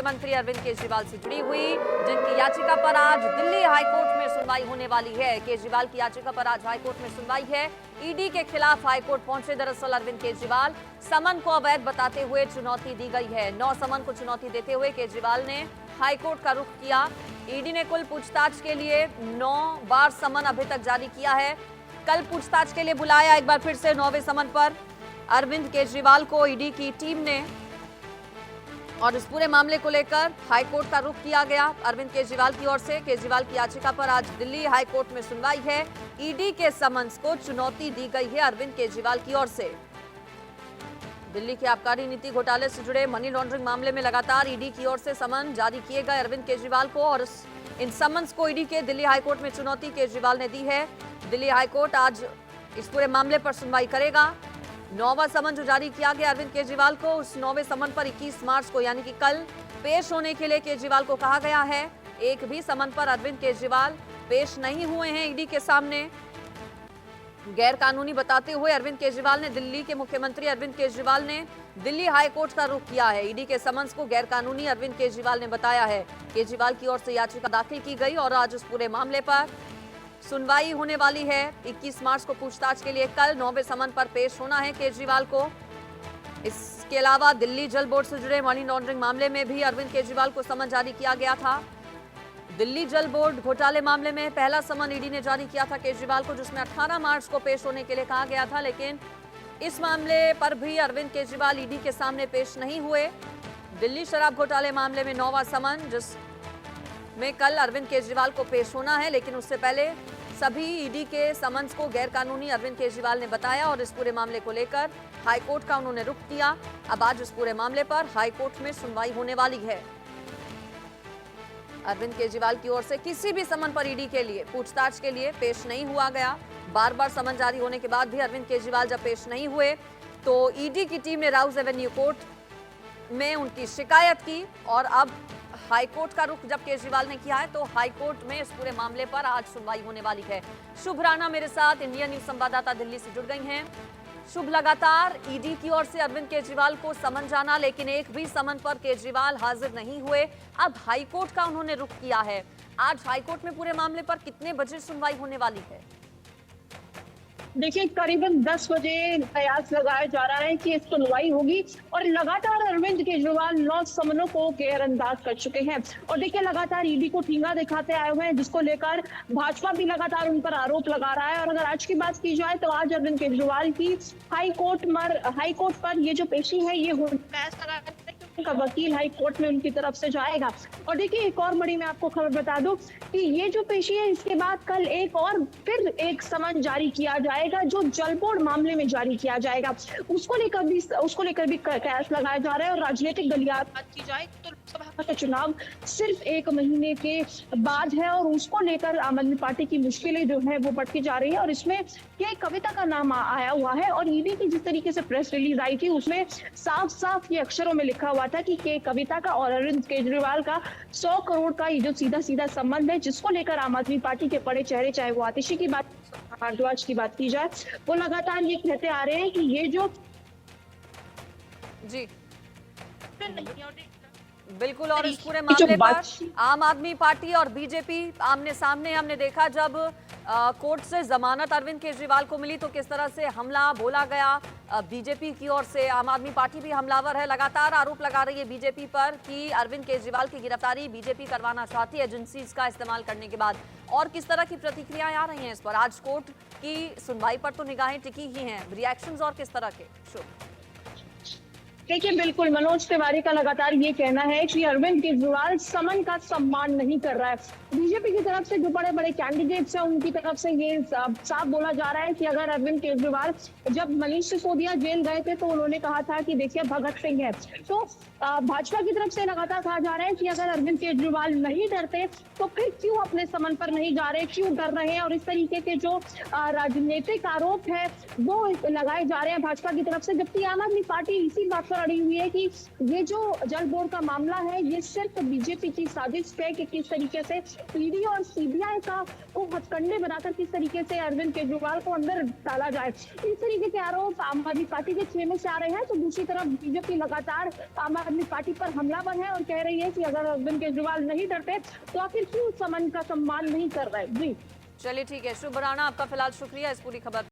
मुख्यमंत्री अरविंद केजरीवाल से जुड़ी हुई, जिनकी याचिका पर आज दिल्ली हाईकोर्ट में सुनवाई होने वाली है। केजरीवाल की याचिका पर आज हाईकोर्ट में सुनवाई है। ईडी के खिलाफ हाईकोर्ट पहुंचे दरअसल अरविंद केजरीवाल। समन को अवैध बताते हुए चुनौती दी गई है। 9 समन को चुनौती देते हुए केजरीवाल ने हाईकोर्ट का रुख किया। ईडी ने कुल पूछताछ के लिए 9 बार समन अभी तक जारी किया है। कल पूछताछ के लिए बुलाया एक बार फिर से 9वें समन पर अरविंद केजरीवाल को ईडी की टीम ने, और इस पूरे मामले को लेकर हाईकोर्ट का रुख किया गया अरविंद केजरीवाल की ओर से। केजरीवाल की याचिका पर आज दिल्ली हाईकोर्ट में सुनवाई है। ईडी के समन्स को चुनौती दी गई है अरविंद केजरीवाल की ओर से। दिल्ली के आबकारी नीति घोटाले से जुड़े मनी लॉन्ड्रिंग मामले में लगातार ईडी की ओर से समन जारी किए गए अरविंद केजरीवाल को, और इन समन्स को ईडी के दिल्ली हाईकोर्ट में चुनौती केजरीवाल ने दी है। दिल्ली हाईकोर्ट आज इस पूरे मामले पर सुनवाई करेगा। 9वां समन जो जारी किया गया अरविंद केजरीवाल को, उस 9वें समन पर 21 मार्च को यानी कि कल पेश होने के लिए केजरीवाल को कहा गया है। एक भी समन पर अरविंद केजरीवाल पेश नहीं हुए हैं ईडी के सामने। गैर कानूनी बताते हुए अरविंद केजरीवाल ने, दिल्ली के मुख्यमंत्री अरविंद केजरीवाल ने दिल्ली हाईकोर्ट का रुख किया है। ईडी के समन्स को गैर कानूनी अरविंद केजरीवाल ने बताया है। केजरीवाल की ओर से याचिका दाखिल की गई और आज उस पूरे मामले पर सुनवाई होने वाली है। 21 मार्च को पूछताछ के लिए कल 9वें समन पर पेश होना है केजरीवाल को। इसके अलावा दिल्ली जल बोर्ड से जुड़े मनी लॉन्ड्रिंग मामले में भी अरविंद केजरीवाल को समन जारी किया गया था। दिल्ली जल बोर्ड घोटाले मामले में पहला समन ईडी ने जारी किया था केजरीवाल को, जिसमें 18 मार्च को पेश होने के लिए कहा गया था, लेकिन इस मामले पर भी अरविंद केजरीवाल ईडी के सामने पेश नहीं हुए। दिल्ली शराब घोटाले मामले में 9वां समन, जिसमें कल अरविंद केजरीवाल को पेश होना है, लेकिन उससे पहले सभी ईडी के समन्स को गैर कानूनी अरविंद केजरीवाल ने बताया और इस पूरे मामले को लेकर हाईकोर्ट का उन्होंने रुख किया। अब आज इस पूरे मामले पर हाईकोर्ट में सुनवाई होने वाली है। अरविंद केजरीवाल की ओर से किसी भी समन पर ईडी के लिए पूछताछ के लिए पेश नहीं हुआ गया। बार बार समन जारी होने के बाद भी अरविंद केजरीवाल जब पेश नहीं हुए तो ईडी की टीम ने राउज एवेन्यू कोर्ट में उनकी शिकायत की, और अब हाईकोर्ट का रुख जब केजरीवाल ने किया है तो हाईकोर्ट में इस पूरे मामले पर आज सुनवाई होने वाली है। शुभ राणा मेरे साथ इंडियन न्यूज संवाददाता दिल्ली से जुड़ गई हैं। शुभ, लगातार ईडी की ओर से अरविंद केजरीवाल को समन जाना, लेकिन एक भी समन पर केजरीवाल हाजिर नहीं हुए। अब हाईकोर्ट का उन्होंने रुख किया है। आज हाईकोर्ट में पूरे मामले पर कितने बजे सुनवाई होने वाली है? देखिए, करीबन 10 बजे कयास लगाया जा रहा है कि सुनवाई होगी, और लगातार अरविंद केजरीवाल 9 समनों को गैरअंदाज कर चुके हैं। और देखिए, लगातार ईडी को ठींगा दिखाते आए हुए हैं, जिसको लेकर भाजपा भी लगातार उन पर आरोप लगा रहा है। और अगर आज की बात की जाए तो आज अरविंद केजरीवाल की हाईकोर्ट पर ये जो पेशी है ये का वकील हाई कोर्ट में उनकी तरफ से जाएगा। और देखिए, एक और बड़ी मैं आपको खबर बता दूं कि ये जो पेशी है, इसके बाद कल फिर एक समन जारी किया जाएगा, जो जल बोर्ड मामले में जारी किया जाएगा। उसको लेकर भी कयास लगाया जा रहा है। और राजनीतिक दलियात बात की जाए तो लोकसभा का चुनाव सिर्फ 1 महीने के बाद है, और उसको लेकर आम आदमी पार्टी की मुश्किलें जो है वो बढ़ती जा रही है। और इसमें के कविता का नाम आया हुआ है, और ईडी की जिस तरीके से प्रेस रिलीज आई थी उसमें साफ साफ ये अक्षरों में लिखा हुआ था कि के कविता का और अरविंद केजरीवाल का 100 करोड़ का ये जो सीधा सीधा संबंध है, जिसको लेकर आम आदमी पार्टी के बड़े चेहरे, चाहे वो आतिशी की बात, भारद्वाज की बात की जाए, वो लगातार ये कहते आ रहे हैं कि ये जो जी बिल्कुल। और इस पूरे मामले पर आम आदमी पार्टी और बीजेपी आमने सामने, हमने देखा जब कोर्ट से जमानत अरविंद केजरीवाल को मिली तो किस तरह से हमला बोला गया बीजेपी की ओर से। आम आदमी पार्टी भी हमलावर है, लगातार आरोप लगा रही है बीजेपी पर कि अरविंद केजरीवाल की गिरफ्तारी बीजेपी करवाना चाहती है एजेंसीज का इस्तेमाल करने के बाद। और किस तरह की प्रतिक्रियाएं आ रही हैं इस पर? आज कोर्ट की सुनवाई पर तो निगाहें टिकी ही हैं, रिएक्शंस और किस तरह के? शुभ, देखिए, बिल्कुल मनोज तिवारी का लगातार ये कहना है कि अरविंद केजरीवाल समन का सम्मान नहीं कर रहा है। बीजेपी की तरफ से जो बड़े बड़े कैंडिडेट्स हैं उनकी तरफ से ये साफ बोला जा रहा है कि अगर अरविंद केजरीवाल जब मनीष सिसोदिया जेल गए थे तो उन्होंने कहा था कि देखिए भगत सिंह है। तो भाजपा की तरफ से लगातार कहा जा रहा है कि अगर अरविंद केजरीवाल नहीं डरते तो फिर क्यों अपने समन पर नहीं जा रहे, क्यों डर रहे हैं। और इस तरीके के जो राजनीतिक आरोप है वो लगाए जा रहे हैं भाजपा की तरफ से, जबकि आम आदमी पार्टी इसी बात पर पर अड़ी हुई है कि ये जो जल बोर्ड का मामला है ये सिर्फ बीजेपी की साजिश है कि किस तरीके से ईडी और सीबीआई का को हथकंडे बनाकर किस तरीके से अरविंद केजरीवाल को अंदर डाला जाए। इस तरीके के आरोप आम आदमी पार्टी के खेमे से आ रहे हैं, तो दूसरी तरफ बीजेपी लगातार आम आदमी पार्टी पर हमलावर है और कह रही है कि अगर अरविंद केजरीवाल नहीं डरते तो आखिर क्यों समन का सम्मान नहीं कर रहे। जी चलिए ठीक है, शुभ राणा, आपका फिलहाल शुक्रिया इस पूरी खबर